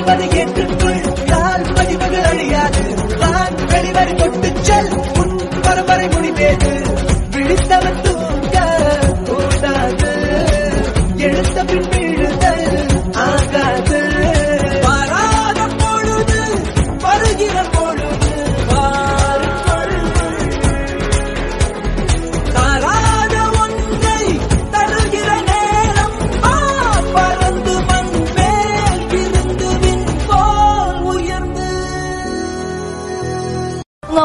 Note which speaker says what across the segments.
Speaker 1: சொல்வதை ஏற்றுக்கொள். கால் பதிவுகள் அழியாது. வான் வெளிவரை கொண்டு செல். உன் பரம்பரை முடிவேது. விழித்தவன் தூங்க கூடாது. எழுத்த பின் விழுதல் ஆகாது. வராத பொழுது வருகிற பொழுது வாருங்கள். தராத ஒன்றை தருகிற நேரம் பறந்து மண் மேல் இருந்து விண் போல் உயர்ந்து.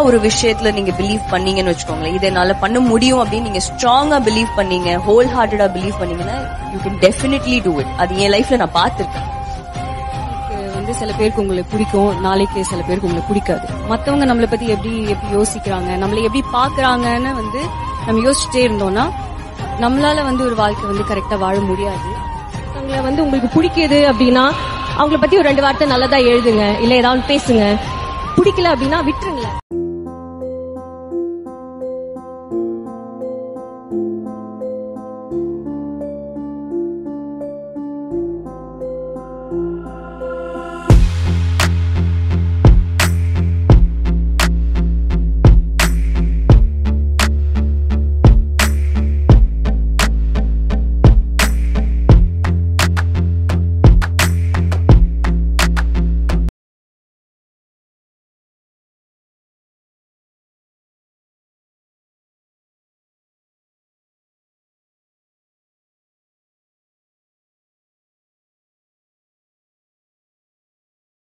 Speaker 2: ஒரு விஷயத்துல நீங்க பிலீவ் பண்ணீங்கன்னு வச்சுக்கோங்களேன், இதை என்னால பண்ண முடியும் அப்படின்னு நீங்க ஸ்ட்ராங்கா பிலீவ் பண்ணீங்க, ஹோல் ஹார்ட்டடா பிலீவ் பண்ணீங்கன்னா you can definitely do it. அது என் லைஃப்ல நான் பார்த்திருக்கேன்.
Speaker 3: சில பேருக்கு உங்களுக்கு பிடிக்கும், நாளைக்கு சில பேருக்கு உங்களுக்கு பிடிக்காது. மத்தவங்க நம்மளை பத்தி எப்படி யோசிக்கிறாங்க, நம்மளை எப்படி பாக்குறாங்கன்னு நம்ம யோசிச்சுட்டே இருந்தோம்னா நம்மளால ஒரு வாழ்க்கை கரெக்டா வாழ முடியாது. அவங்கள உங்களுக்கு பிடிக்குது அப்படின்னா அவங்கள பத்தி ஒரு 2 வார்த்தை நல்லதா எழுதுங்க, இல்ல ஏதாவது பேசுங்க. பிடிக்கல அப்படின்னா விட்டுருங்க.